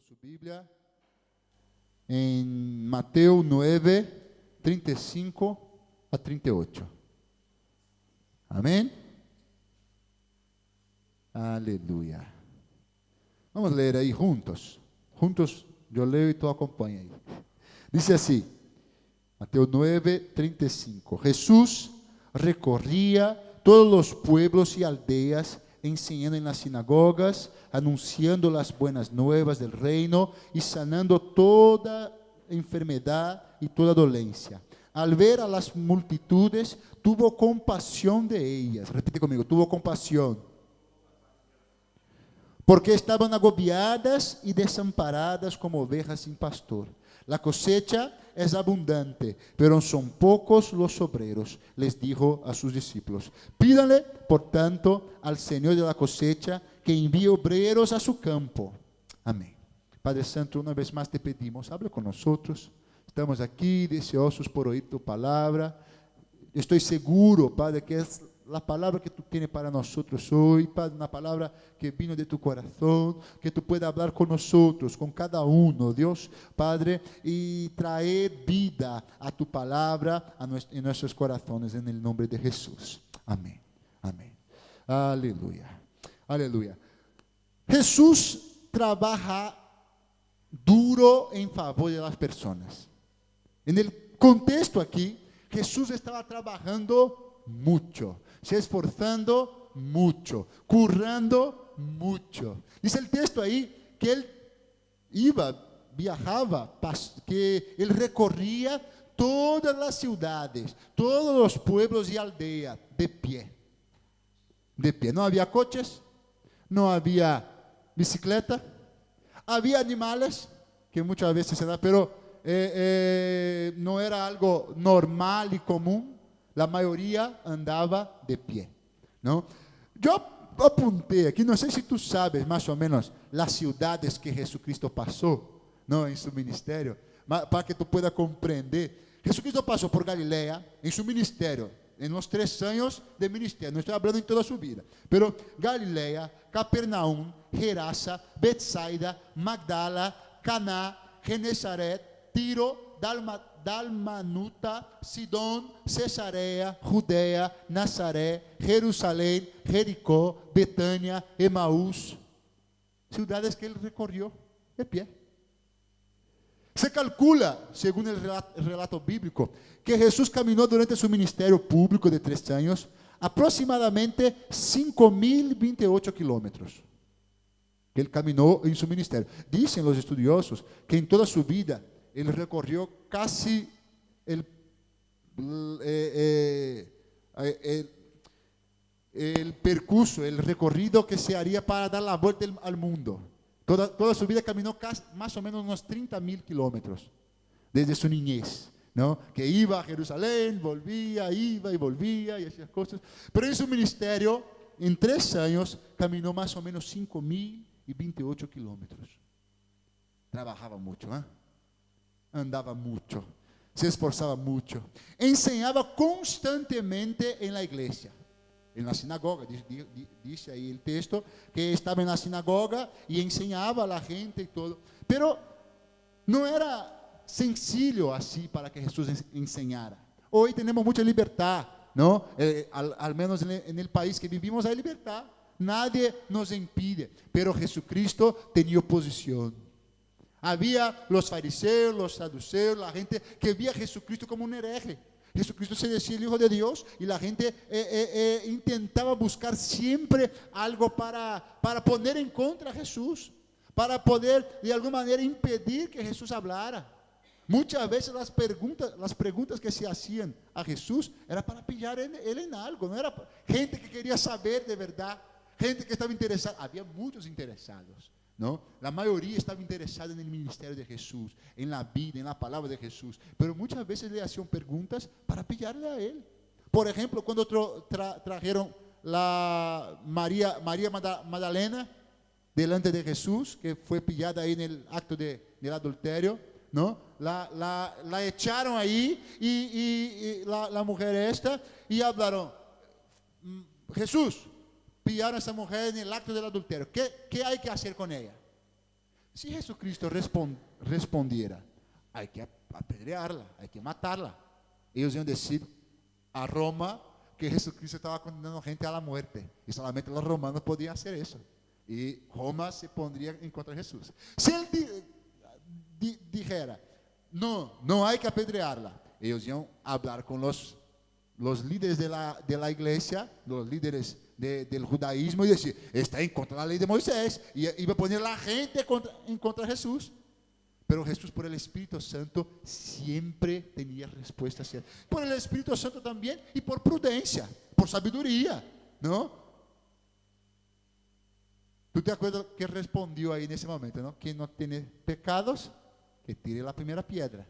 su Biblia en Mateo 9, 35 a 38. Amén. Aleluya. Vamos a leer ahí juntos. Juntos yo leo y tú acompaña ahí. Dice así, Mateo 9, 35. Jesús recorría todos los pueblos y aldeas, enseñando en las sinagogas, anunciando las buenas nuevas del reino y sanando toda enfermedad y toda dolencia. Al ver a las multitudes, tuvo compasión de ellas. Repite conmigo, tuvo compasión. Porque estaban agobiadas y desamparadas como ovejas sin pastor. La cosecha es abundante, pero son pocos los obreros, les dijo a sus discípulos. Pídanle, por tanto, al Señor de la cosecha que envíe obreros a su campo. Amén. Padre Santo, una vez más te pedimos, habla con nosotros. Estamos aquí deseosos por oír tu palabra. Estoy seguro, Padre, que es la palabra que tú tienes para nosotros hoy, Padre, una palabra que vino de tu corazón, que tú puedas hablar con nosotros, con cada uno, Dios, Padre, y traer vida a tu palabra en nuestros corazones, en el nombre de Jesús. Amén, amén. Aleluya, aleluya. Jesús trabaja duro en favor de las personas. En el contexto aquí, Jesús estaba trabajando mucho, se esforzando mucho, currando mucho. Dice el texto ahí que él viajaba, que él recorría todas las ciudades, todos los pueblos y aldeas de pie. De pie. No había coches, no había bicicleta, había animales que muchas veces se da, pero no era algo normal y común. La mayoría andaba de pie, ¿no? Yo apunté aquí, no sé si tú sabes más o menos las ciudades que Jesucristo pasó, ¿no? En su ministerio, para que tú puedas comprender. Jesucristo pasó por Galilea en su ministerio, en los 3 años de ministerio, no estoy hablando en toda su vida, pero Galilea, Capernaum, Gerasa, Betsaida, Magdala, Caná, Genesaret, Tiro, Dalmanuta, Sidón, Cesarea, Judea, Nazaré, Jerusalén, Jericó, Betania, Emaús. Ciudades que él recorrió de pie. Se calcula, según el relato bíblico, que Jesús caminó durante su ministerio público de 3 años aproximadamente 5.028 kilómetros. Que él caminó en su ministerio. Dicen los estudiosos que en toda su vida él recorrió casi el percurso, el recorrido que se haría para dar la vuelta al mundo. Toda su vida caminó más o menos unos 30.000 kilómetros desde su niñez, ¿no? Que iba a Jerusalén, volvía, iba y volvía y esas cosas. Pero en su ministerio, en 3 años, caminó más o menos 5.028 kilómetros. Trabajaba mucho, ¿eh? Andaba mucho, se esforzaba mucho, enseñaba constantemente en la iglesia, en la sinagoga. Dice ahí el texto que estaba en la sinagoga y enseñaba a la gente y todo, pero no era sencillo así para que Jesús enseñara. Hoy tenemos mucha libertad, ¿no? Al menos en el país que vivimos hay libertad, nadie nos impide, pero Jesucristo tenía oposición. Había los fariseos, los saduceos, la gente que veía a Jesucristo como un hereje. Jesucristo se decía el Hijo de Dios y la gente intentaba buscar siempre algo para poner en contra a Jesús, para poder de alguna manera impedir que Jesús hablara. Muchas veces las preguntas que se hacían a Jesús era para pillar él en algo, no era gente que quería saber de verdad, gente que estaba interesada. Había muchos interesados, ¿no? La mayoría estaba interesada en el ministerio de Jesús, en la vida, en la palabra de Jesús, pero muchas veces le hacían preguntas para pillarle a él. Por ejemplo, cuando trajeron la María Magdalena delante de Jesús, que fue pillada ahí en el acto del adulterio, ¿no? La echaron ahí y la mujer esta, y hablaron, Jesús, pillaron a esa mujer en el acto del adulterio. ¿Qué hay que hacer con ella? Si Jesucristo respondiera, hay que apedrearla, hay que matarla, ellos iban a decir a Roma que Jesucristo estaba condenando gente a la muerte, y solamente los romanos podían hacer eso, y Roma se pondría en contra de Jesús. Si él dijera, no hay que apedrearla, ellos iban a hablar con los líderes de la iglesia, los líderes del judaísmo, y decir, está en contra de la ley de Moisés, y iba a poner la gente en contra de Jesús. Pero Jesús, por el Espíritu Santo, siempre tenía respuestas ciertas. Por el Espíritu Santo también, y por prudencia, por sabiduría, ¿no? ¿Tú te acuerdas que respondió ahí en ese momento, no? Quien no tiene pecados, que tire la primera piedra.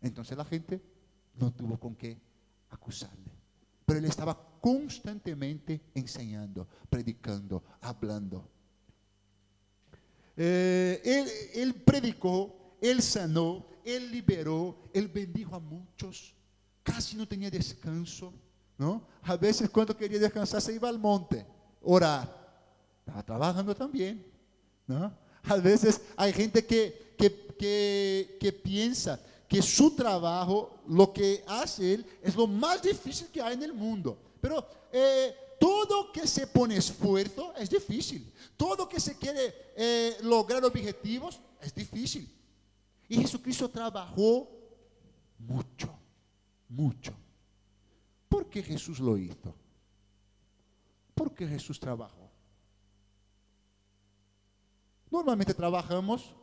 Entonces la gente no tuvo con qué acusarle. Pero él estaba constantemente enseñando, predicando, hablando. Él predicó, él sanó, él liberó, él bendijo a muchos. Casi no tenía descanso, ¿no? A veces cuando quería descansar se iba al monte, orar. Estaba trabajando también, ¿no? A veces hay gente que piensa que su trabajo, lo que hace él, es lo más difícil que hay en el mundo. Pero todo que se pone esfuerzo es difícil. Todo que se quiere lograr objetivos es difícil. Y Jesucristo trabajó mucho, mucho. ¿Por qué Jesús lo hizo? ¿Por qué Jesús trabajó? Normalmente trabajamos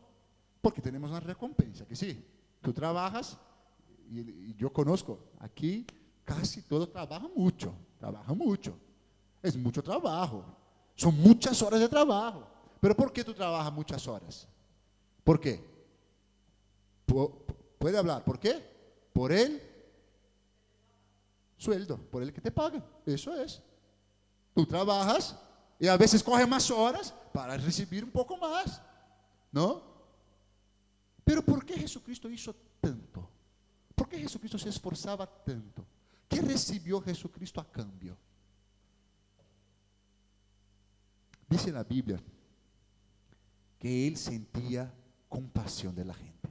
porque tenemos una recompensa, que sí. Tú trabajas, y yo conozco, aquí casi todos trabajan mucho, es mucho trabajo, son muchas horas de trabajo. Pero ¿por qué tú trabajas muchas horas? ¿Por qué? ¿Puede hablar? ¿Por qué? Por el sueldo, por el que te pagan, eso es. Tú trabajas y a veces coges más horas para recibir un poco más, ¿no? Pero ¿por qué Jesucristo hizo tanto? ¿Por qué Jesucristo se esforzaba tanto? ¿Qué recibió Jesucristo a cambio? Dice la Biblia que él sentía compasión de la gente.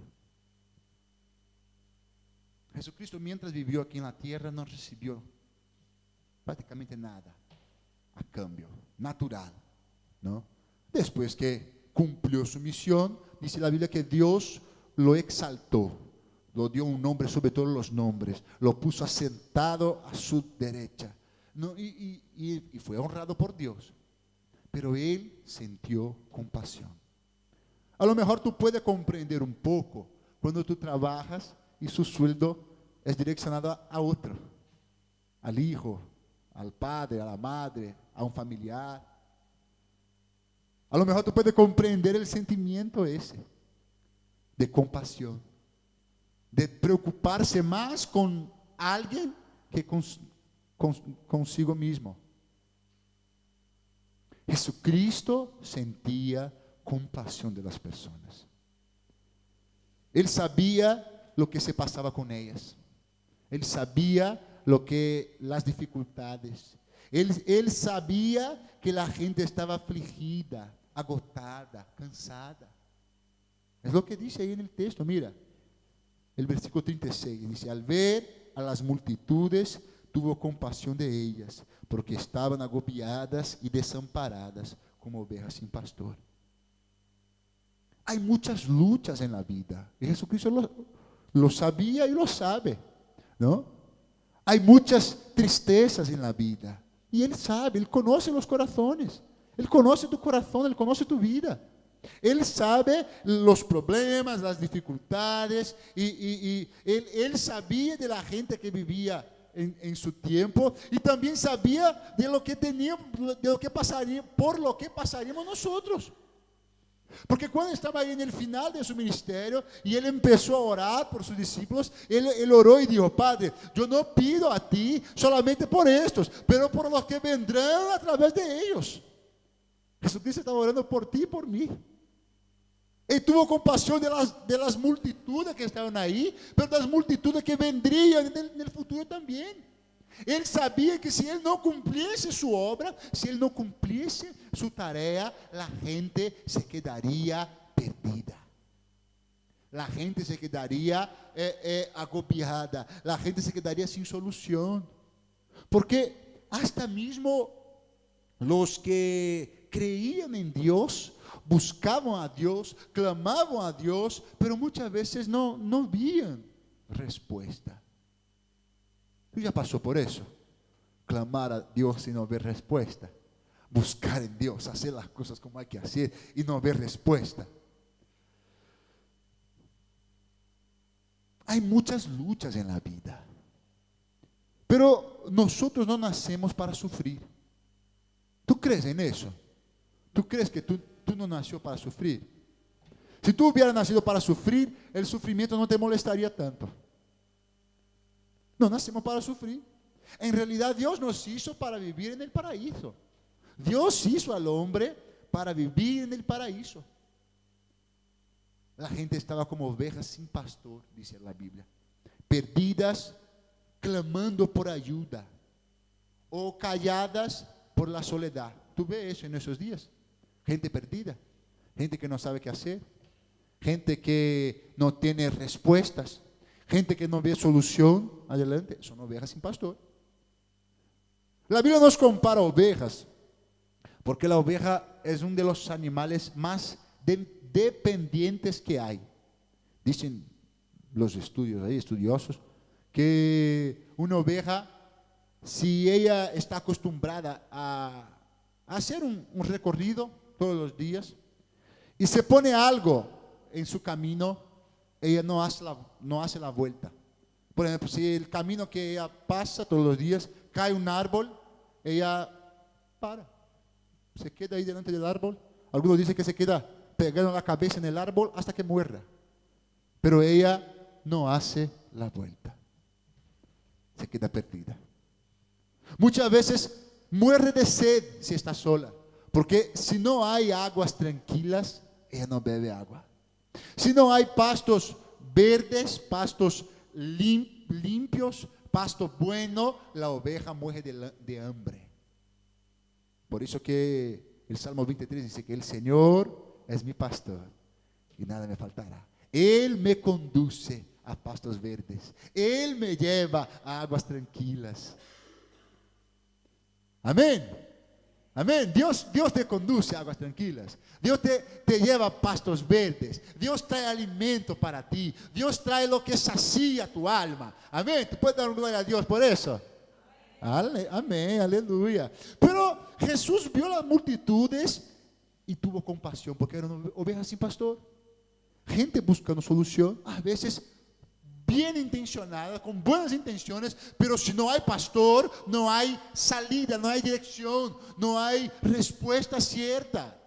Jesucristo, mientras vivió aquí en la tierra, no recibió prácticamente nada a cambio, natural, ¿no? Después que cumplió su misión, dice la Biblia que Dios lo exaltó, lo dio un nombre sobre todos los nombres, lo puso asentado a su derecha, ¿no? Y fue honrado por Dios. Pero él sintió compasión. A lo mejor tú puedes comprender un poco cuando tú trabajas y su sueldo es direccionado a otro, al hijo, al padre, a la madre, a un familiar. A lo mejor tú puedes comprender el sentimiento ese de compasión, de preocuparse más con alguien que consigo mismo. Jesucristo sentía compasión de las personas. Él sabía lo que se pasaba con ellas. Él sabía las dificultades. Él sabía que la gente estaba afligida, agotada, cansada. Es lo que dice ahí en el texto, mira. El versículo 36 dice, al ver a las multitudes, tuvo compasión de ellas, porque estaban agobiadas y desamparadas como ovejas sin pastor. Hay muchas luchas en la vida, y Jesucristo lo sabía y lo sabe, ¿no? Hay muchas tristezas en la vida, y Él sabe, Él conoce los corazones, Él conoce tu corazón, Él conoce tu vida. Él sabe los problemas, las dificultades, y él sabía de la gente que vivía en su tiempo, y también sabía de lo que teníamos, de lo que pasaría, por lo que pasaríamos nosotros. Porque cuando estaba ahí en el final de su ministerio y él empezó a orar por sus discípulos, él oró y dijo, Padre, yo no pido a ti solamente por estos, pero por los que vendrán a través de ellos. Jesucristo estaba orando por ti y por mí. Él tuvo compasión de las multitudes que estaban ahí, pero de las multitudes que vendrían en el futuro también. Ele sabia que se ele não cumpriese sua obra, se ele não cumpriese sua tarefa, a gente se quedaria perdida. A gente se quedaria agobiada, a gente se quedaria sem solução. Porque hasta mesmo os que creíam em Deus, buscavam a Deus, clamavam a Deus, pero muitas vezes não viam resposta. Você já passou por isso? Clamar a Deus e não ver resposta. Buscar em Deus, fazer as coisas como há que fazer e não ver resposta. Há muitas lutas na vida. Pero nosotros no nacemos para sufrir. ¿Tú crees en eso? ¿Tú crees que tú no nació para sufrir? Si tú hubieras nacido para sufrir, el sufrimiento no te molestaría tanto. No nacemos para sufrir. En realidad Dios nos hizo para vivir en el paraíso. Dios hizo al hombre para vivir en el paraíso. La gente estaba como ovejas sin pastor, dice la Biblia, perdidas, clamando por ayuda, o calladas por la soledad. ¿Tú ves eso en esos días? Gente perdida, gente que no sabe qué hacer, gente que no tiene respuestas, gente que no ve solución adelante. Son ovejas sin pastor. La Biblia nos compara a ovejas, porque la oveja es uno de los animales más dependientes que hay. Dicen los estudiosos, que una oveja, si ella está acostumbrada a hacer un recorrido todos los días y se pone algo en su camino, ella no hace la vuelta. Por ejemplo, si el camino que ella pasa todos los días cae un árbol, ella para, se queda ahí delante del árbol. Algunos dicen que se queda pegando la cabeza en el árbol hasta que muera, pero ella no hace la vuelta. Se queda perdida. Muchas veces muere de sed si está sola, porque si no hay aguas tranquilas, ella no bebe agua. Si no hay pastos verdes, pastos limpios, pasto bueno, la oveja muere de hambre. Por eso que el Salmo 23 dice que el Señor es mi pastor y nada me faltará. Él me conduce a pastos verdes. Él me lleva a aguas tranquilas. Amén. Amén. Dios te conduce a aguas tranquilas. Dios te lleva a pastos verdes. Dios trae alimento para ti. Dios trae lo que sacia tu alma. Amén. ¿Tú puedes dar un gloria a Dios por eso? Amén. Aleluya. Pero Jesús vio las multitudes y tuvo compasión, porque eran ovejas sin pastor. Gente buscando solución, a veces bien intencionada, con buenas intenciones, pero si no hay pastor, no hay salida, no hay dirección, no hay respuesta cierta.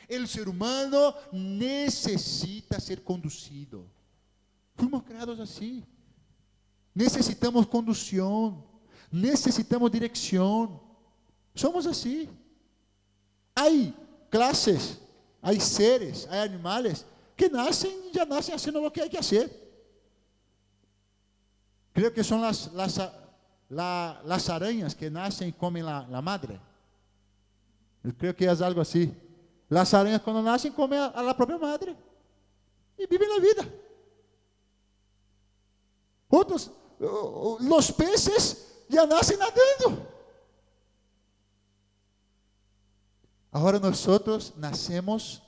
El ser humano necesita ser conducido. Fuimos creados así. Necesitamos conducción, necesitamos dirección. Somos así. Hay clases, hay seres, hay animales que ya nacen haciendo lo que hay que hacer. Creo que son las arañas que nacen y comen la madre. Yo creo que es algo así. Las arañas cuando nacen comen a la propia madre y viven la vida. Otros, los peces ya nacen nadando. Ahora nosotros nacemos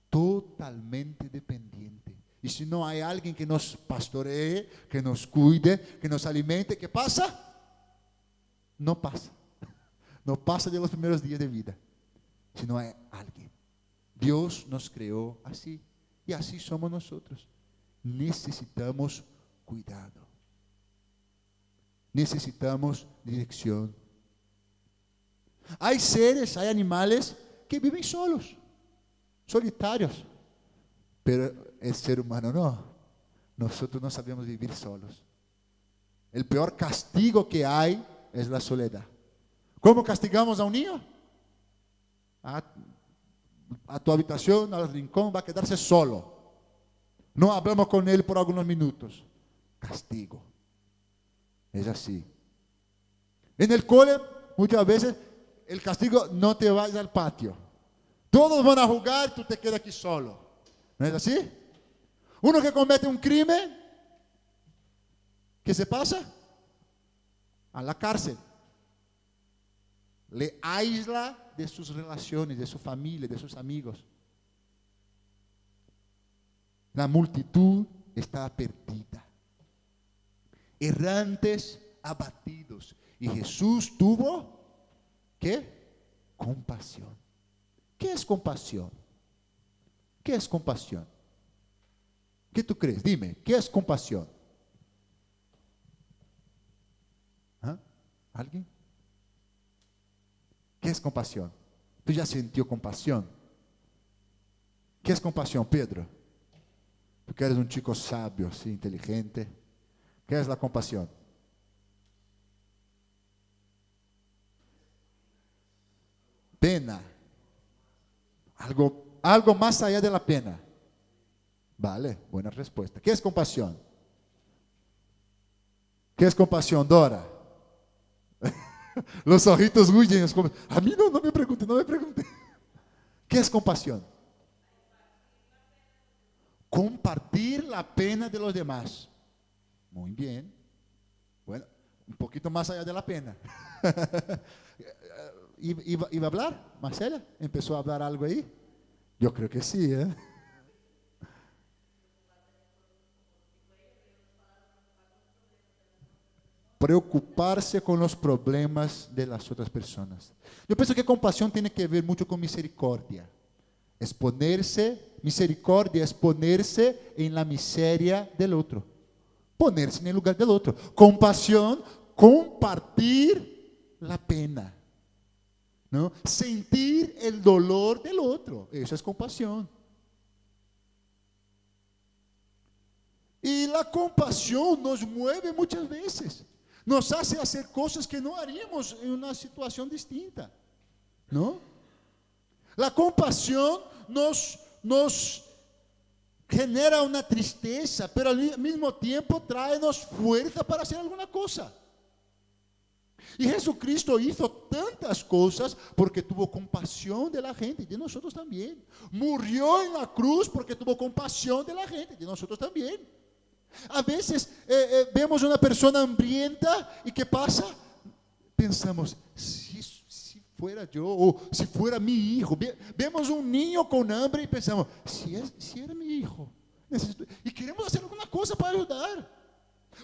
totalmente dependientes. Y si no hay alguien que nos pastoree, que nos cuide, que nos alimente, ¿qué pasa? No pasa. No pasa de los primeros días de vida. Si no hay alguien. Dios nos creó así. Y así somos nosotros. Necesitamos cuidado. Necesitamos dirección. Hay seres, hay animales que viven solos, solitarios. Pero el ser humano no. Nosotros no sabemos vivir solos. El peor castigo que hay es la soledad. ¿Cómo castigamos a un niño? A tu habitación, al rincón, va a quedarse solo. No hablamos con él por algunos minutos. Castigo. Es así. En el cole, muchas veces, el castigo no te vayas al patio. Todos van a jugar, tú te quedas aquí solo. ¿No es así? Uno que comete un crimen, ¿qué se pasa? A la cárcel. Le aísla de sus relaciones, de su familia, de sus amigos. La multitud estaba perdida. Errantes, abatidos. Y Jesús tuvo, ¿qué? Compasión. ¿Qué es compasión? ¿Qué es compasión? ¿Qué tú crees? Dime, ¿qué es compasión? ¿Ah? ¿Alguien? ¿Qué es compasión? ¿Tú ya sintió compasión? ¿Qué es compasión, Pedro? Tú que eres un chico sabio, así, inteligente. ¿Qué es la compasión? Pena. Algo más allá de la pena. Vale, buena respuesta. ¿Qué es compasión? ¿Qué es compasión, Dora? Los ojitos huyen. A mí no me pregunte, no me pregunte. ¿Qué es compasión? Compartir la pena de los demás. Muy bien. Bueno, un poquito más allá de la pena. ¿Iba a hablar, Marcela? ¿Empezó a hablar algo ahí? Yo creo que sí, ¿eh? Preocuparse con los problemas de las otras personas. Yo pienso que compasión tiene que ver mucho con misericordia. Misericordia es ponerse en la miseria del otro. Ponerse en el lugar del otro. Compasión, compartir la pena. ¿No? Sentir el dolor del otro. Eso es compasión. Y la compasión nos mueve muchas veces. Nos hace hacer cosas que no haríamos en una situación distinta. ¿No? La compasión nos genera una tristeza, pero al mismo tiempo trae-nos fuerza para hacer alguna cosa. Y Jesucristo hizo tantas cosas porque tuvo compasión de la gente, de nosotros también. Murió en la cruz porque tuvo compasión de la gente, de nosotros también. A veces vemos una persona hambrienta y ¿qué pasa? Pensamos, si fuera yo o si fuera mi hijo. Vemos un niño con hambre y pensamos, si era mi hijo. Y queremos hacer alguna cosa para ayudar.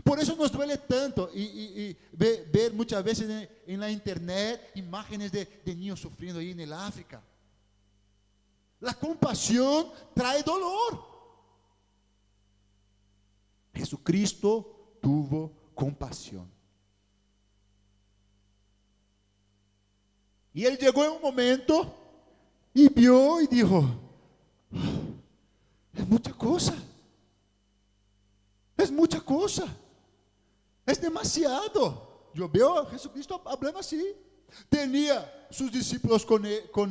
Por eso nos duele tanto y ver muchas veces en la internet imágenes de niños sufriendo ahí en el África. La compasión trae dolor. Jesucristo tuvo compasión. Y él llegó en un momento y vio y dijo, es mucha cosa. Es mucha cosa. Es demasiado. Yo veo a Jesucristo hablando así. Tenía sus discípulos con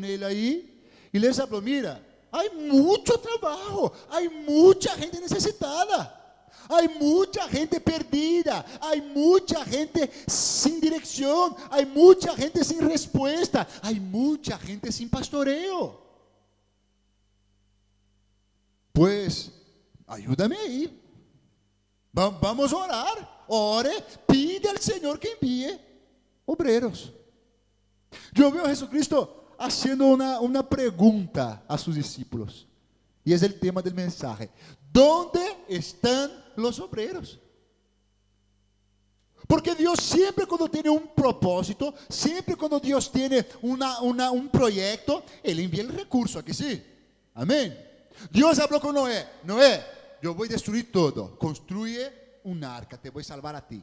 él ahí y les habló, mira, hay mucho trabajo, hay mucha gente necesitada. Hay mucha gente perdida, hay mucha gente sin dirección, hay mucha gente sin respuesta, hay mucha gente sin pastoreo. Pues, ayúdame ahí. Vamos a orar. Ore, pide al Señor que envíe obreros. Yo veo a Jesucristo haciendo una pregunta a sus discípulos. Y es el tema del mensaje. ¿Dónde están los obreros? Porque Dios siempre cuando tiene un propósito, siempre cuando Dios tiene un proyecto, Él envía el recurso, ¿a que sí? Amén. Dios habló con Noé. Noé, yo voy a destruir todo. Construye un arca, te voy a salvar a ti.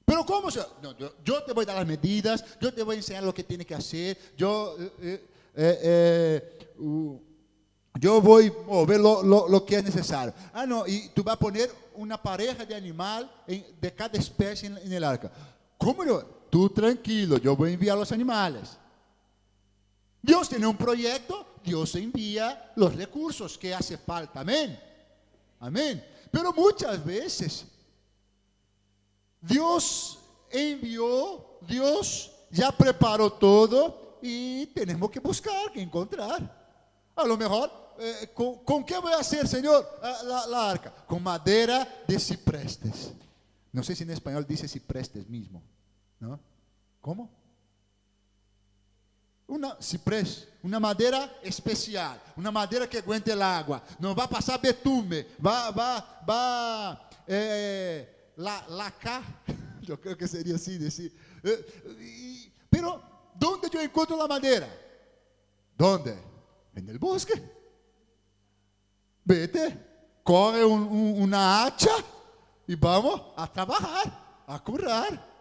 Pero ¿cómo? No, yo te voy a dar las medidas, yo te voy a enseñar lo que tiene que hacer, yo voy a ver lo que es necesario. Ah, no, y tú vas a poner una pareja de animal de cada especie en el arca. ¿Cómo no? Tú tranquilo, yo voy a enviar los animales. Dios tiene un proyecto, Dios envía los recursos que hace falta. Amén. Amén. Pero muchas veces Dios envió, Dios ya preparó todo y tenemos que buscar, que encontrar. A lo mejor, ¿con qué voy a hacer, Señor, la arca? Con madera de ciprestes. No sé si en español dice ciprestes mismo, ¿no? ¿Cómo? Una ciprés, una madera especial, una madera que aguente el agua, no va a pasar betume, lacar, yo creo que sería así decir. Pero, ¿dónde yo encuentro la madera? ¿Dónde? En el bosque. Vete, coge una hacha y vamos a trabajar, a currar.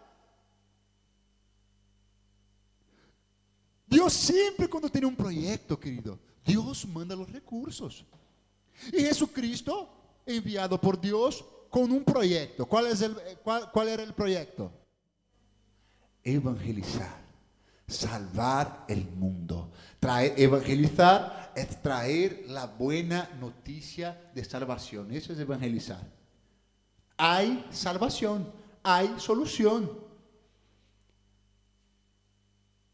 Dios siempre cuando tiene un proyecto, querido, Dios manda los recursos. Y Jesucristo, enviado por Dios con un proyecto. ¿Cuál era el proyecto? Evangelizar, salvar el mundo. Evangelizar es traer la buena noticia de salvación. Eso es evangelizar. Hay salvación, hay solución.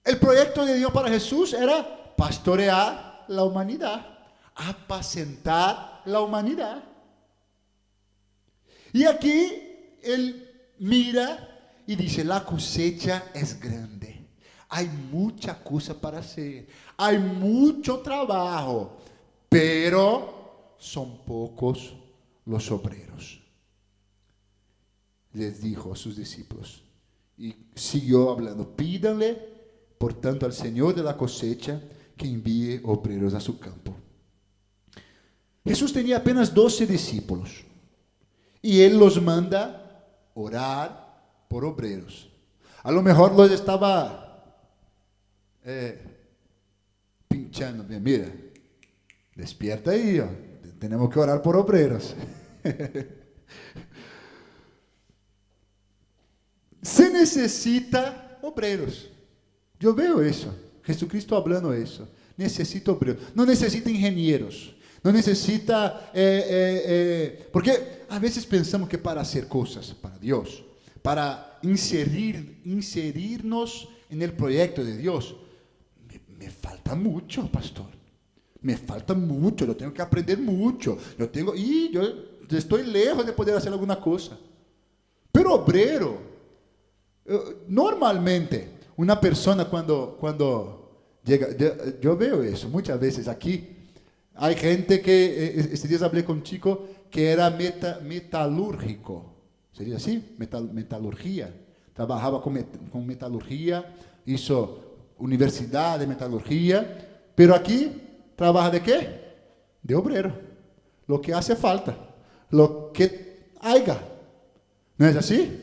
El proyecto de Dios para Jesús era pastorear la humanidad, apacentar la humanidad. Y aquí Él mira y dice, la cosecha es grande, hay mucha cosa para hacer, hay mucho trabajo, pero son pocos los obreros. Les dijo a sus discípulos y siguió hablando, pídanle por tanto al Señor de la cosecha que envíe obreros a su campo. Jesús tenía apenas 12 discípulos y Él los manda orar por obreros. A lo mejor los estaba pinchando. Mira, despierta ahí, tenemos que orar por obreros. Se necesita obreros. Yo veo eso, Jesucristo hablando eso. Necesita obreros, no necesita ingenieros, no necesita, porque a veces pensamos que para hacer cosas para Dios, para inserirnos en el proyecto de Dios, me falta mucho, pastor, me falta mucho, yo tengo que aprender mucho, yo estoy lejos de poder hacer alguna cosa. Pero obrero, normalmente, una persona cuando llega, yo veo eso muchas veces aquí, hay gente que, este día hablé con un chico que era metalúrgico, sería así, metalurgia, trabajaba con metalurgia, hizo universidad de metalurgia, pero aquí trabaja de qué? De obrero, lo que hace falta, lo que haya, ¿no es así?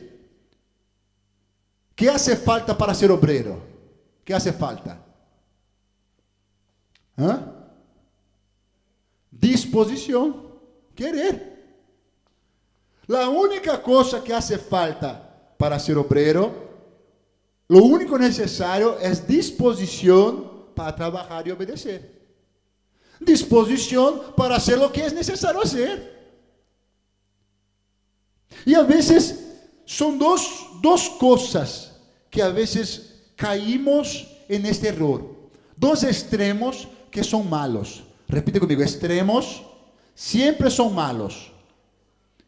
¿Qué hace falta para ser obrero? ¿Qué hace falta? Disposición, querer. La única cosa que hace falta para ser obrero, lo único necesario es disposición para trabajar y obedecer. Disposición para hacer lo que es necesario hacer. Y a veces son dos cosas que a veces caímos en este error. Dos extremos que son malos. Repite conmigo, extremos siempre son malos.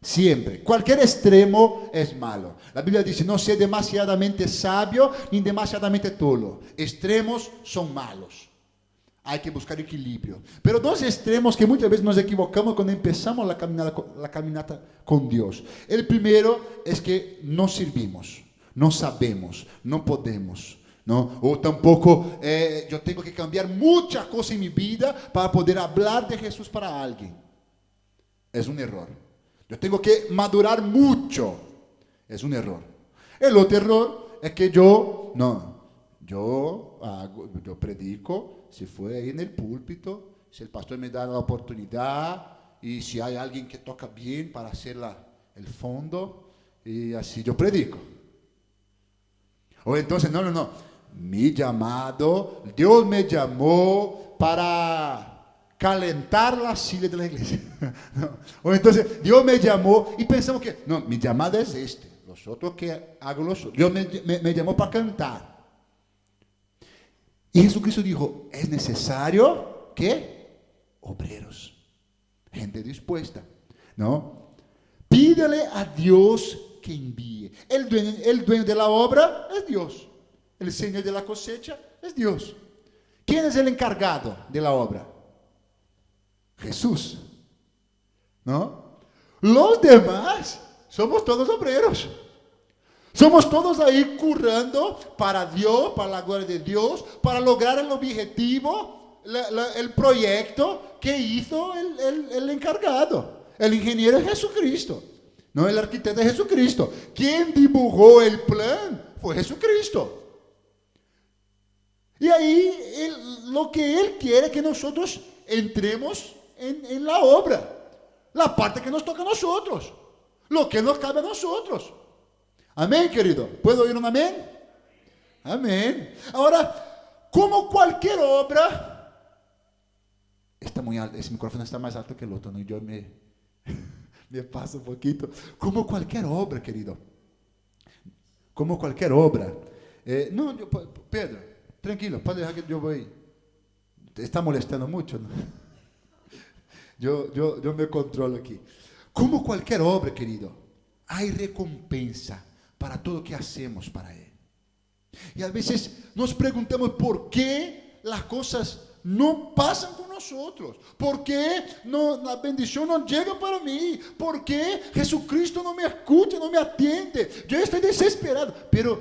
Siempre. Cualquier extremo es malo. La Biblia dice, no sea demasiadamente sabio ni demasiadamente tolo. Extremos son malos. Hay que buscar equilibrio. Pero dos extremos que muchas veces nos equivocamos cuando empezamos la caminata con Dios. El primero es que no servimos, no sabemos, no podemos, ¿no? O tampoco yo tengo que cambiar muchas cosas en mi vida para poder hablar de Jesús para alguien. Es un error. Yo tengo que madurar mucho. Es un error. El otro error es que yo predico. Si fue ahí en el púlpito, si el pastor me da la oportunidad y si hay alguien que toca bien para hacer el fondo, y así yo predico. O entonces, no, mi llamado, Dios me llamó para calentar la silla de la iglesia. No. O entonces, Dios me llamó y pensamos que, no, mi llamado es este. los otros que hago los otros. Dios me llamó para cantar. Y Jesucristo dijo, es necesario que obreros, gente dispuesta, ¿no? Pídele a Dios que envíe. El dueño de la obra es Dios. El Señor de la cosecha es Dios. ¿Quién es el encargado de la obra? Jesús, ¿no? Los demás somos todos obreros. Somos todos ahí currando para Dios, para la gloria de Dios, para lograr el objetivo, el proyecto que hizo el encargado. El ingeniero es Jesucristo, no el arquitecto es Jesucristo. Quien dibujó el plan fue Jesucristo. Y ahí lo que Él quiere es que nosotros entremos en la obra, la parte que nos toca a nosotros, lo que nos cabe a nosotros. Amén, querido. ¿Puedo oír un amén? Amén. Ahora, como cualquier obra, está muy alto, ese micrófono está más alto que el otro, ¿no? Yo me paso un poquito. Como cualquier obra, querido. Como cualquier obra. Pedro, tranquilo, puede dejar que yo voy. Te está molestando mucho, ¿no? Yo me controlo aquí. Como cualquier obra, querido, hay recompensa para todo lo que hacemos para Él. Y a veces nos preguntamos por qué las cosas no pasan con nosotros, por qué la bendición no llega para mí, por qué Jesucristo no me escucha, no me atiende. Yo estoy desesperado. Pero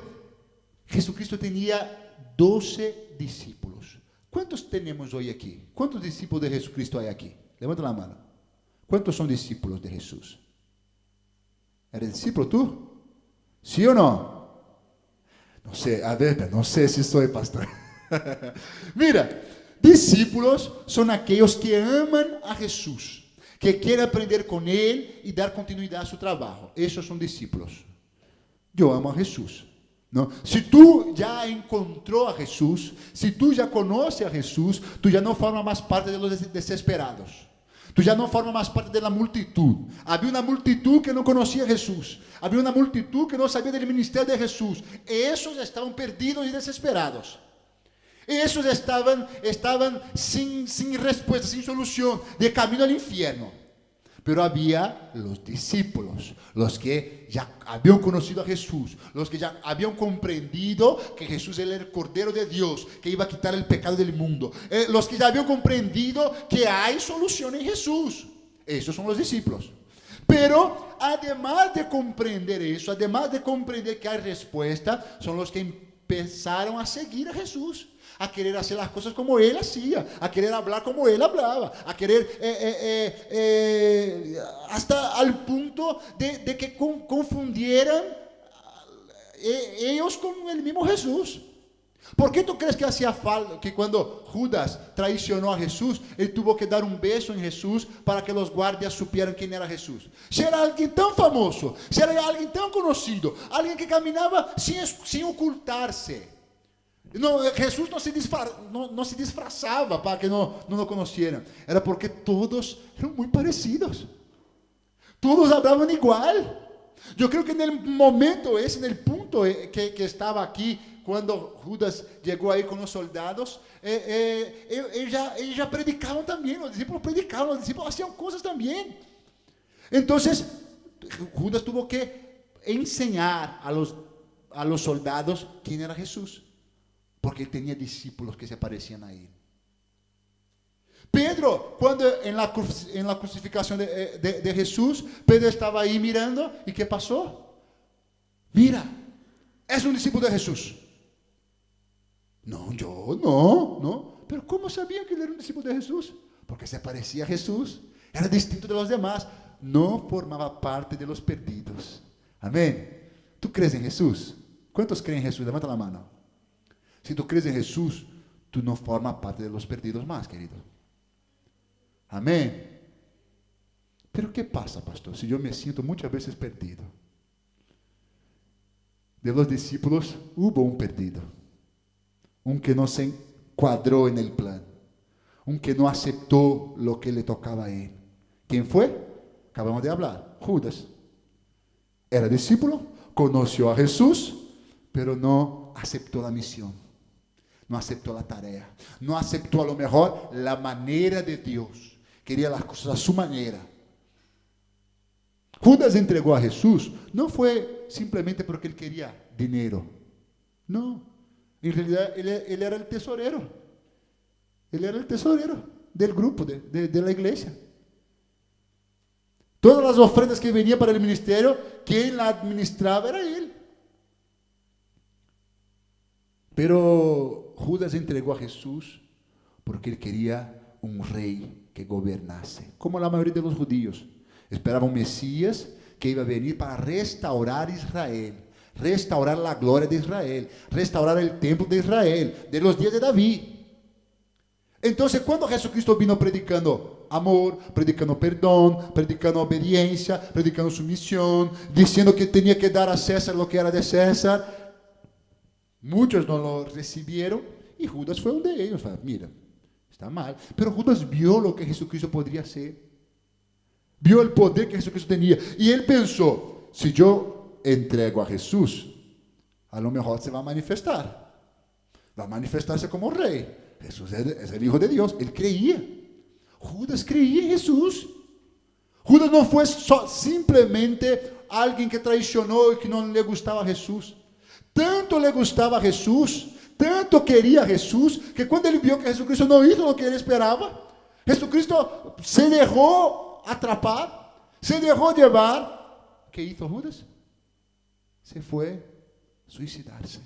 Jesucristo tenía 12 discípulos. ¿Cuántos tenemos hoy aquí? ¿Cuántos discípulos de Jesucristo hay aquí? Levanta la mano. ¿Cuántos son discípulos de Jesús? ¿Eres discípulo tú? ¿Sí o no? No sé, a ver, no sé si soy pastor. Mira, discípulos son aquellos que aman a Jesús, que quieren aprender con Él y dar continuidad a su trabajo. Esos son discípulos. Yo amo a Jesús, ¿no? Si tú ya encontró a Jesús, si tú ya conoces a Jesús, tú ya no formas más parte de los desesperados. Tú ya no formas más parte de la multitud. Había una multitud que no conocía a Jesús. Había una multitud que no sabía del ministerio de Jesús. Esos estaban perdidos y desesperados. Esos estaban sin respuesta, sin solución, de camino al infierno. Pero había los discípulos, los que ya habían conocido a Jesús, los que ya habían comprendido que Jesús era el Cordero de Dios, que iba a quitar el pecado del mundo, los que ya habían comprendido que hay solución en Jesús. Esos son los discípulos. Pero además de comprender eso, además de comprender que hay respuesta, son los que empezaron a seguir a Jesús, a querer hacer las cosas como Él hacía, a querer hablar como Él hablaba, a querer hasta al punto de que confundieran ellos con el mismo Jesús. ¿Por qué tú crees que hacía falta que cuando Judas traicionó a Jesús, él tuvo que dar un beso en Jesús para que los guardias supieran quién era Jesús? Si era alguien tan famoso, si era alguien tan conocido, alguien que caminaba sin ocultarse. No, Jesús no se disfrazaba para que no lo conocieran. Era porque todos eran muy parecidos. Todos hablaban igual. Yo creo que en el momento ese, en el punto que estaba aquí, cuando Judas llegó ahí con los soldados, ellos ya predicaban también, los discípulos predicaban, los discípulos hacían cosas también. Entonces, Judas tuvo que enseñar a los soldados quién era Jesús, porque él tenía discípulos que se parecían a él. Pedro, cuando en la crucificación de Jesús, Pedro estaba ahí mirando, ¿y qué pasó? Mira, es un discípulo de Jesús. No, yo no. Pero ¿cómo sabían que él era un discípulo de Jesús? Porque se parecía a Jesús, era distinto de los demás, no formaba parte de los perdidos. Amén. ¿Tú crees en Jesús? ¿Cuántos creen en Jesús? Levanta la mano. Si tú crees en Jesús, tú no formas parte de los perdidos más, querido. Amén. Pero ¿qué pasa, pastor? Si yo me siento muchas veces perdido. De los discípulos hubo un perdido. Un que no se encuadró en el plan. Un que no aceptó lo que le tocaba a él. ¿Quién fue? Acabamos de hablar. Judas. ¿Era discípulo? conoció a Jesús, pero no aceptó la misión, no aceptó la tarea, no aceptó a lo mejor la manera de Dios. Quería las cosas a su manera. Judas entregó a Jesús, no fue simplemente porque él quería dinero. No, en realidad él era el tesorero. Él era el tesorero del grupo, de la iglesia. Todas las ofrendas que venían para el ministerio, quien la administraba era él. Pero Judas entregó a Jesús porque él quería un rey que gobernase, como la mayoría de los judíos. Esperaba un Mesías que iba a venir para restaurar Israel, restaurar la gloria de Israel, restaurar el templo de Israel, de los días de David. Entonces, cuando Jesucristo vino predicando amor, predicando perdón, predicando obediencia, predicando sumisión, diciendo que tenía que dar a César lo que era de César, muchos no lo recibieron y Judas fue uno de ellos. Mira, está mal. Pero Judas vio lo que Jesucristo podría hacer. Vio el poder que Jesucristo tenía. Y él pensó, si yo entrego a Jesús, a lo mejor se va a manifestar. Va a manifestarse como rey. Jesús es el Hijo de Dios. Él creía. Judas creía en Jesús. Judas no fue simplemente alguien que traicionó y que no le gustaba a Jesús. Tanto le gustaba a Jesús, tanto quería a Jesús, que cuando él vio que Jesucristo no hizo lo que él esperaba, Jesucristo se dejó atrapar, se dejó llevar. ¿Qué hizo Judas? Se fue a suicidarse.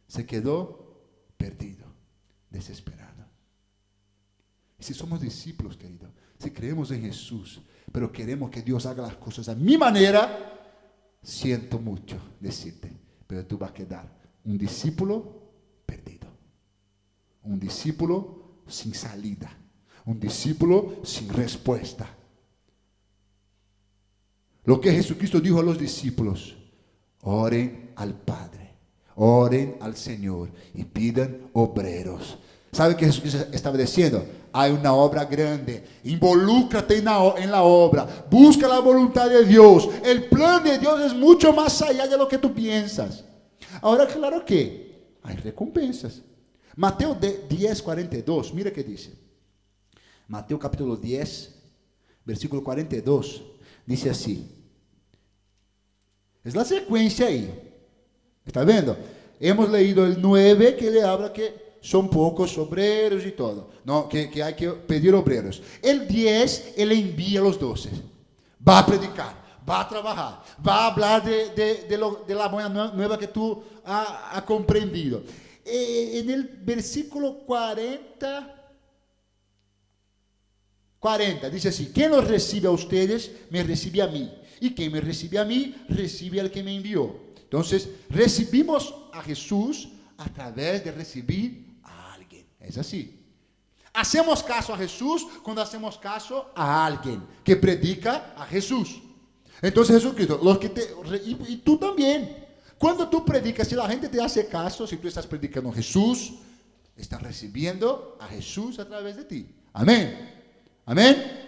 Se quedó perdido, desesperado. Y si somos discípulos, querido, si creemos en Jesús, pero queremos que Dios haga las cosas a mi manera, siento mucho decirte, pero tú vas a quedar un discípulo perdido, un discípulo sin salida, un discípulo sin respuesta. Lo que Jesucristo dijo a los discípulos: oren al Padre, oren al Señor y pidan obreros. ¿Sabe qué Jesucristo estaba diciendo? Hay una obra grande, involúcrate en la obra, busca la voluntad de Dios. El plan de Dios es mucho más allá de lo que tú piensas. Ahora, claro que hay recompensas. Mateo 10, 42, mira qué dice. Mateo capítulo 10, versículo 42, dice así. Es la secuencia ahí. ¿Está viendo? Hemos leído el 9 que le habla que son pocos obreros y todo. No, que hay que pedir obreros. El 10, él envía a los 12. Va a predicar, va a trabajar, va a hablar de la buena nueva que tú has comprendido. En el versículo 40 dice así: quien los recibe a ustedes, me recibe a mí. Y quien me recibe a mí, recibe al que me envió. Entonces, recibimos a Jesús a través de recibir a alguien. Es así. Hacemos caso a Jesús cuando hacemos caso a alguien que predica a Jesús. Entonces Jesucristo, y tú también. Cuando tú predicas, si la gente te hace caso, si tú estás predicando a Jesús, estás recibiendo a Jesús a través de ti. Amén. Amén.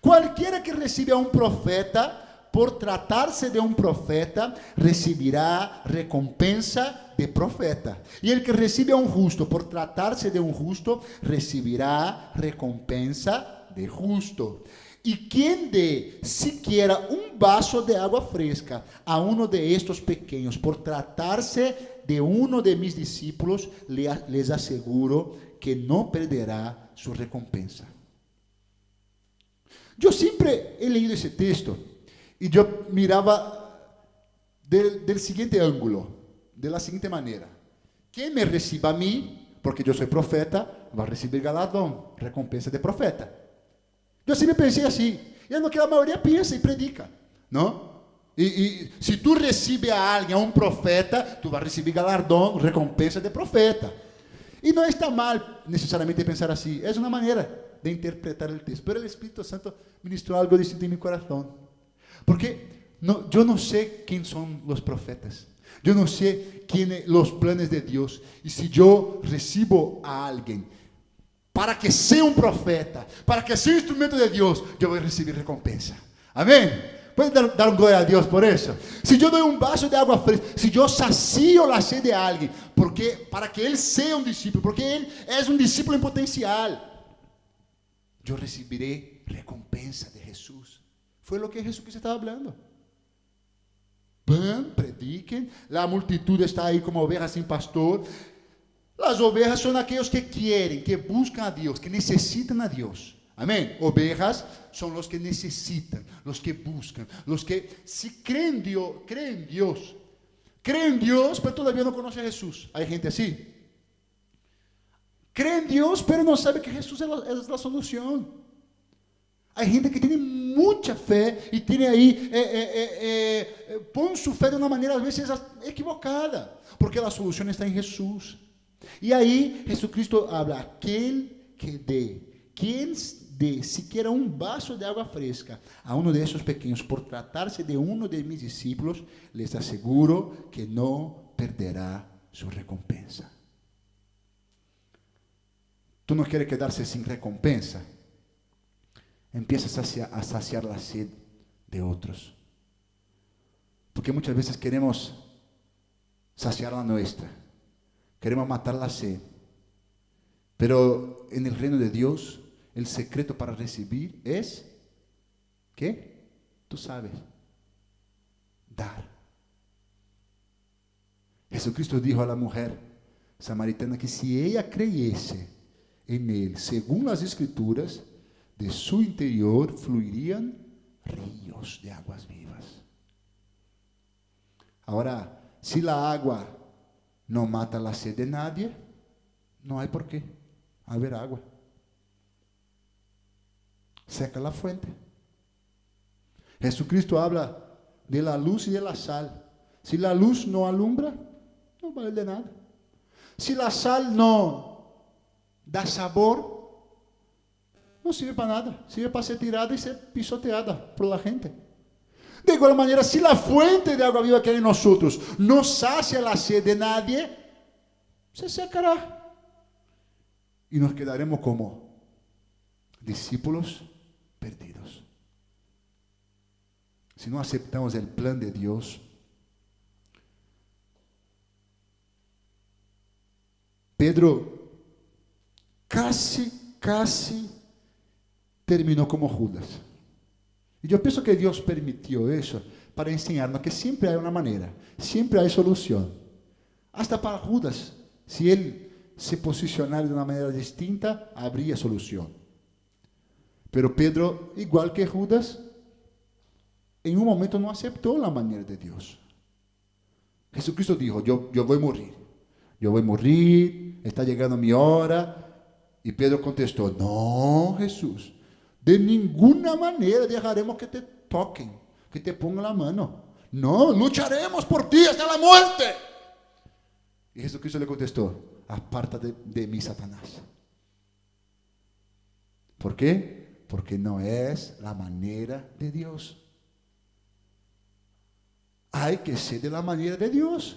Cualquiera que recibe a un profeta, por tratarse de un profeta, recibirá recompensa de profeta. Y el que recibe a un justo, por tratarse de un justo, recibirá recompensa de justo. Y quien dé siquiera un vaso de agua fresca a uno de estos pequeños, por tratarse de uno de mis discípulos, les aseguro que no perderá su recompensa. Yo siempre he leído ese texto y yo miraba del siguiente ángulo, de la siguiente manera. Quien me reciba a mí, porque yo soy profeta, va a recibir galardón, recompensa de profeta. Yo siempre pensé así, y es lo que la mayoría piensa y predica, ¿no? Y si tú recibes a alguien, a un profeta, tú vas a recibir galardón, recompensa de profeta. Y no está mal necesariamente pensar así, es una manera de interpretar el texto. Pero el Espíritu Santo ministró algo distinto en mi corazón. Porque yo no sé quién son los profetas. Yo no sé los planes de Dios. Y si yo recibo a alguien para que sea un profeta, para que sea un instrumento de Dios, yo voy a recibir recompensa. Amén. Puede dar gloria a Dios por eso. Si yo doy un vaso de agua fresca, si yo sacio la sed de alguien, para que él sea un discípulo, porque él es un discípulo en potencial, yo recibiré recompensa de Jesús. Fue lo que Jesucristo estaba hablando. Van, prediquen, la multitud está ahí como ovejas sin pastor. Las ovejas son aquellos que quieren, que buscan a Dios, que necesitan a Dios. Amén. Ovejas son los que necesitan, los que buscan, los que si creen en Dios, pero todavía no conocen a Jesús. Hay gente así. Cree en Dios, pero no sabe que Jesús es la solución. Hay gente que tiene mucha fe y tiene ahí, pone su fe de una manera a veces equivocada, porque la solución está en Jesús. Y ahí Jesucristo habla, aquel que dé, quien dé siquiera un vaso de agua fresca a uno de esos pequeños, por tratarse de uno de mis discípulos, les aseguro que no perderá su recompensa. Tú no quieres quedarse sin recompensa. Empieza a saciar la sed de otros. Porque muchas veces queremos saciar la nuestra. Queremos matar la sed. Pero en el reino de Dios, el secreto para recibir es, ¿qué? Tú sabes, dar. Jesucristo dijo a la mujer samaritana que si ella creyese en Él, según las Escrituras, de su interior fluirían ríos de aguas vivas. Ahora, si la agua no mata la sed de nadie, no hay por qué haber agua. Seca la fuente. Jesucristo habla de la luz y de la sal. Si la luz no alumbra, no vale de nada. Si la sal no da sabor, no sirve para nada, sirve para ser tirada y ser pisoteada por la gente. De igual manera, si la fuente de agua viva que hay en nosotros no sacia la sed de nadie, se secará. Y nos quedaremos como discípulos perdidos. Si no aceptamos el plan de Dios, Pedro casi terminó como Judas. Y yo pienso que Dios permitió eso para enseñarnos que siempre hay una manera, siempre hay solución. Hasta para Judas, si él se posicionara de una manera distinta, habría solución. Pero Pedro, igual que Judas, en un momento no aceptó la manera de Dios. Jesucristo dijo, yo voy a morir, está llegando mi hora. Y Pedro contestó, no, Jesús, de ninguna manera dejaremos que te toquen, que te pongan la mano. No, lucharemos por ti hasta la muerte. Y Jesucristo le contestó, apártate de mí, Satanás. ¿Por qué? Porque no es la manera de Dios. Hay que ser de la manera de Dios.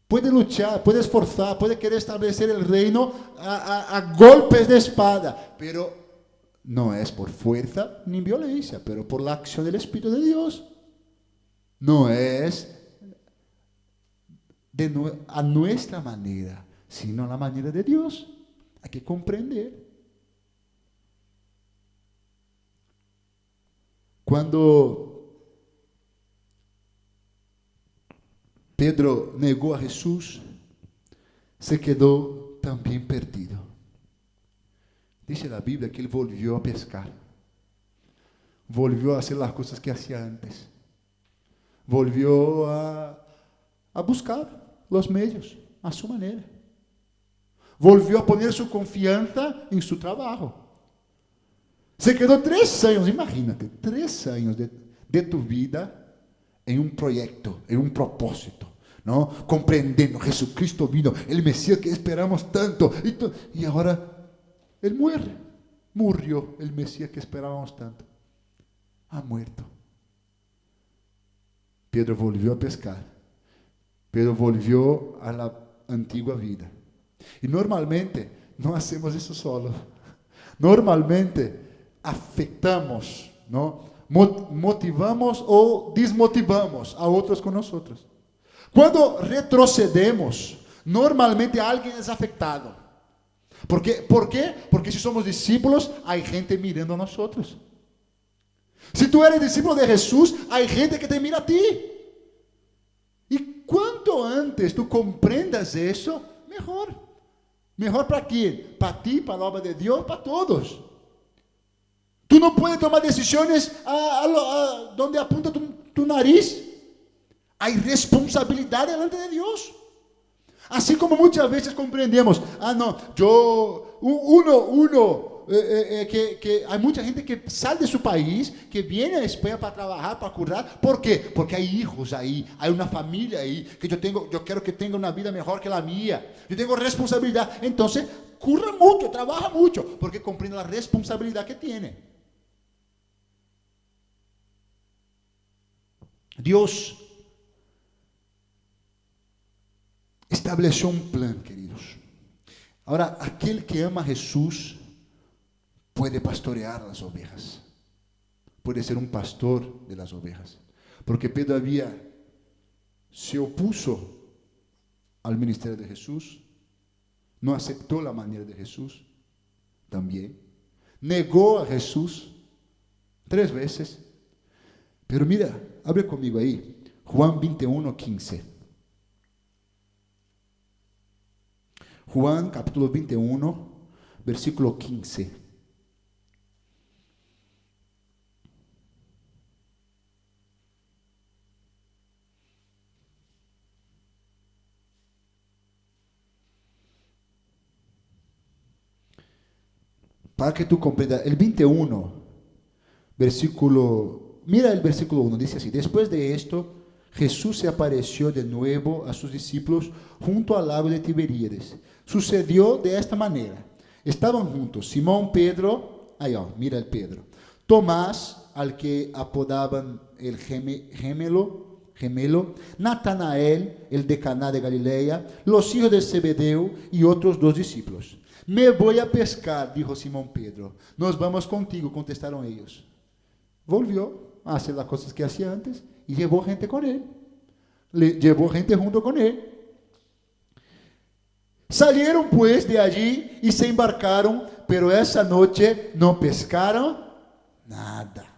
Puede luchar, puede esforzar, puede querer establecer el reino a golpes de espada, pero no es por fuerza ni violencia, pero por la acción del Espíritu de Dios. No es a nuestra manera, sino a la manera de Dios. Hay que comprender. Cuando Pedro negó a Jesús, se quedó también perdido. Dice la Biblia que él volvió a pescar, volvió a hacer las cosas que hacía antes, volvió a buscar los medios a su manera, volvió a poner su confianza en su trabajo. Se quedó 3 años, imagínate, 3 años de tu vida en un proyecto, en un propósito, ¿no? Comprendiendo, Jesucristo vino, el Mesías que esperamos tanto, y ahora Él murió el Mesías que esperábamos tanto, ha muerto. Pedro volvió a pescar, Pedro volvió a la antigua vida. Y normalmente no hacemos eso solo, normalmente afectamos, ¿no?, motivamos o desmotivamos a otros con nosotros. Cuando retrocedemos, normalmente alguien es afectado. ¿Por qué? Porque si somos discípulos, hay gente mirando a nosotros. Si tú eres discípulo de Jesús, hay gente que te mira a ti. Y cuanto antes tú comprendas eso, mejor. Mejor para quién? Para ti, para la obra de Dios, para todos. Tú no puedes tomar decisiones donde apunta tu nariz. Hay responsabilidad delante de Dios. Así como muchas veces comprendemos, que hay mucha gente que sale de su país, que viene a España para trabajar, para curar. ¿Por qué? Porque hay hijos ahí, hay una familia ahí, que yo quiero que tenga una vida mejor que la mía. Yo tengo responsabilidad. Entonces, curra mucho, trabaja mucho, porque comprende la responsabilidad que tiene. Dios estableció un plan, queridos. Ahora, aquel que ama a Jesús puede pastorear las ovejas. Puede ser un pastor de las ovejas. Porque Pedro se opuso al ministerio de Jesús. No aceptó la manera de Jesús. También. Negó a Jesús 3 veces. Pero mira, abre conmigo ahí. Juan 21:15. Juan capítulo 21, versículo 15. Para que tú comprendas, el 21, mira el versículo 1, dice así: después de esto, Jesús se apareció de nuevo a sus discípulos junto al lago de Tiberíades. Sucedió de esta manera. Estaban juntos Simón, Pedro, mira el Pedro, Tomás, al que apodaban el gemelo, Natanael, el de Caná de Galilea, los hijos de Zebedeo y otros 2 discípulos. Me voy a pescar, dijo Simón Pedro. Nos vamos contigo, contestaron ellos. Volvió a hacer las cosas que hacía antes y llevó gente con él. Llevó gente junto con él. Salieron pues de allí y se embarcaron, pero esa noche no pescaron nada.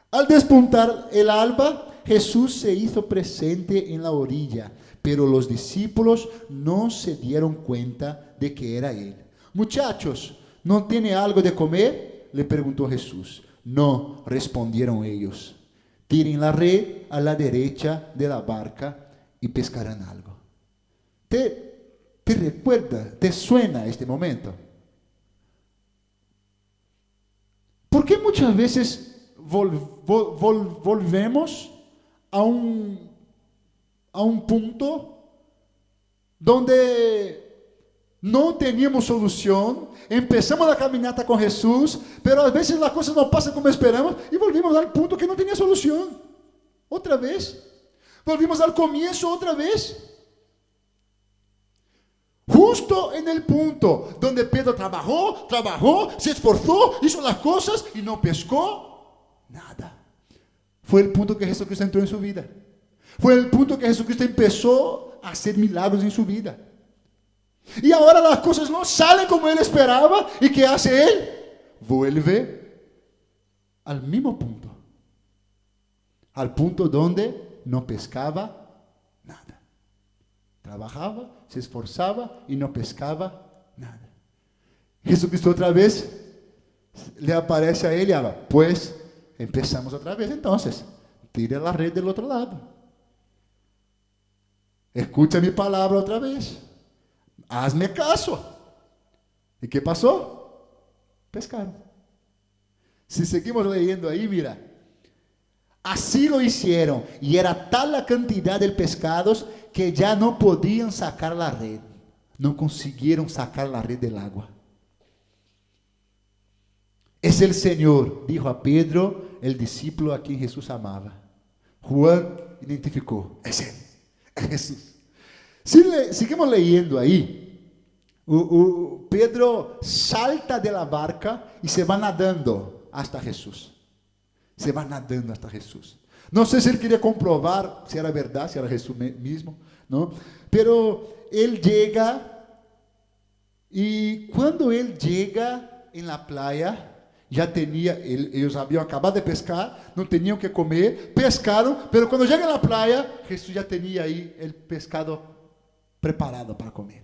Al despuntar el alba, Jesús se hizo presente en la orilla, pero los discípulos no se dieron cuenta de que era él. Muchachos, ¿no tiene algo de comer?, le preguntó Jesús. No, respondieron ellos. Tiren la red a la derecha de la barca y pescarán algo. ¿Te recuerda, te suena este momento? ¿Por qué muchas veces volvemos a un punto donde no teníamos solución, empezamos la caminata con Jesús, pero a veces las cosas no pasan como esperamos y volvimos al punto que no tenía solución? Otra vez. Volvimos al comienzo otra vez. Justo en el punto donde Pedro trabajó, se esforzó, hizo las cosas y no pescó nada. Fue el punto que Jesucristo entró en su vida. Fue el punto que Jesucristo empezó a hacer milagros en su vida. Y ahora las cosas no salen como él esperaba. ¿Y qué hace él? Vuelve al mismo punto. Al punto donde no pescaba nada. Trabajaba, se esforzaba y no pescaba nada. Jesucristo otra vez le aparece a él y habla: pues empezamos otra vez entonces. Tira la red del otro lado. Escucha mi palabra otra vez. Hazme caso. ¿Y qué pasó? Pescaron. Si seguimos leyendo ahí, mira. Así lo hicieron, y era tal la cantidad de pescados que ya no podían sacar la red. No consiguieron sacar la red del agua. Es el Señor, dijo a Pedro, el discípulo a quien Jesús amaba. Juan identificó: es él, es Jesús. Si seguimos leyendo ahí, Pedro salta de la barca y se va nadando hasta Jesús. Se va nadando hasta Jesús. No sé si él quería comprobar si era verdad, si era Jesús mismo, ¿no? Pero él llega y cuando él llega en la playa, ya tenía, ellos habían acabado de pescar, no tenían que comer, pescaron, pero cuando llega a la playa, Jesús ya tenía ahí el pescado preparado para comer.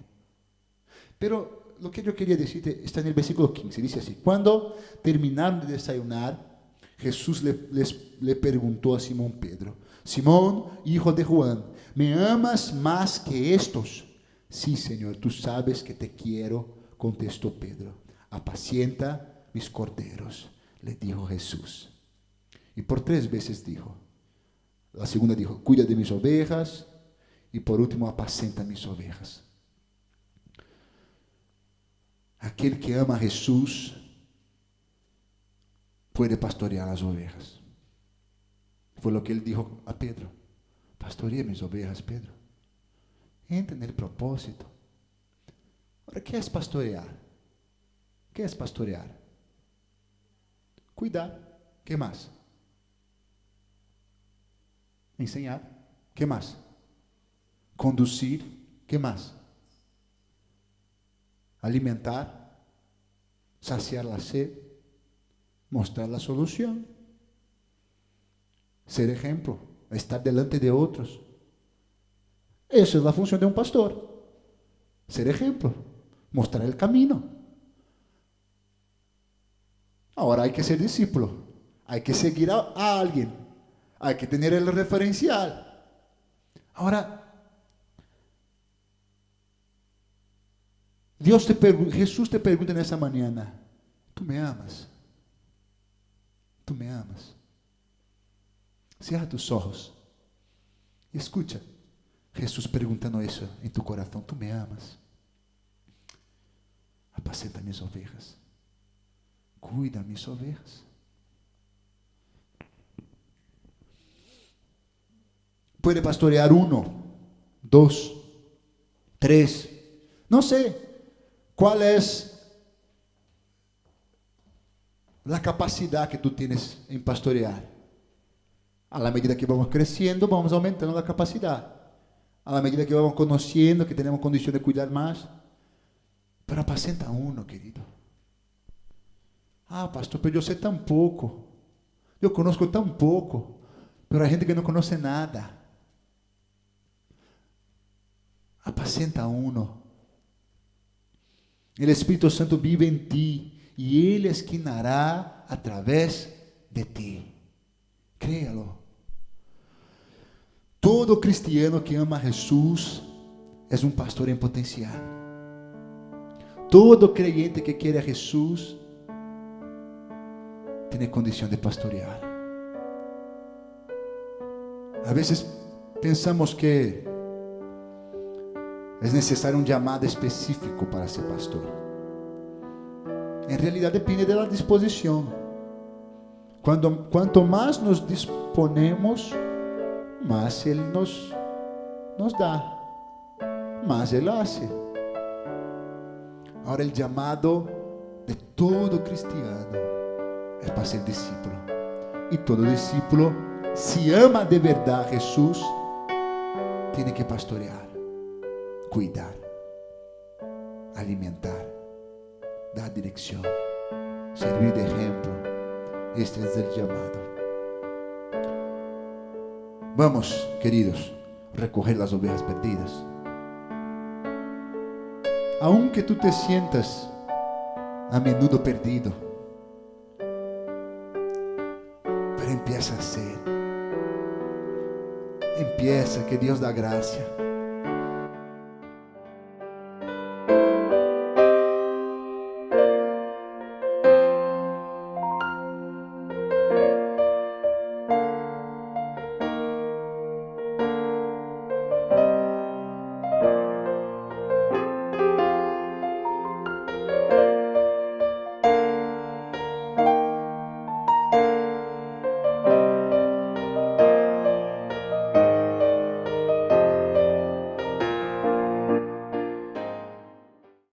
Pero lo que yo quería decirte está en el versículo 15, dice así: cuando terminaron de desayunar, Jesús le preguntó a Simón Pedro: Simón, hijo de Juan, ¿me amas más que estos? Sí, Señor, tú sabes que te quiero, contestó Pedro. Apacienta mis corderos, le dijo Jesús. Y por 3 veces dijo. La segunda dijo: cuida de mis ovejas. Y por último, apacienta mis ovejas. Aquel que ama a Jesús puede pastorear las ovejas. Fue lo que él dijo a Pedro: pastorea mis ovejas, Pedro. Entra en el propósito. Ahora, ¿qué es pastorear? ¿Qué es pastorear? Cuidar. ¿Qué más? Enseñar. ¿Qué más? Conducir. ¿Qué más? Alimentar. Saciar la sed. Mostrar la solución. Ser ejemplo. Estar delante de otros. Esa es la función de un pastor. Ser ejemplo. Mostrar el camino. Ahora hay que ser discípulo. Hay que seguir a alguien. Hay que tener el referencial. Ahora, Jesús te pregunta en esa mañana: ¿tú me amas? ¿Tú me amas? Cierra tus ojos y escucha Jesús preguntando eso en tu corazón: ¿tú me amas? Apacenta mis ovejas. Cuida mis ovejas. Puede pastorear 1, 2, 3. No sé cuál es la capacidad que tú tienes en pastorear. A la medida que vamos creciendo, vamos aumentando la capacidad. A la medida que vamos conociendo, que tenemos condición de cuidar más. Pero apacenta 1, querido. Ah, pastor, pero yo sé tan poco. Yo conozco tan poco. Pero hay gente que no conoce nada. Apacenta 1. El Espíritu Santo vive en ti y Él es quien hará a través de ti. Créalo. Todo cristiano que ama a Jesús es un pastor en potencial. Todo creyente que quiere a Jesús tiene condición de pastorear. A veces pensamos que es necesario un llamado específico para ser pastor. En realidad depende de la disposición. Cuanto más nos disponemos, más Él nos da, más Él hace. Ahora, el llamado de todo cristiano es para ser discípulo. Y todo discípulo, si ama de verdad a Jesús, tiene que pastorear, cuidar, alimentar, dar dirección, servir de ejemplo. Este es el llamado. Vamos, queridos, recoger las ovejas perdidas. Aunque tú te sientas a menudo perdido, pero empieza a ser. Empieza, que Dios da gracia.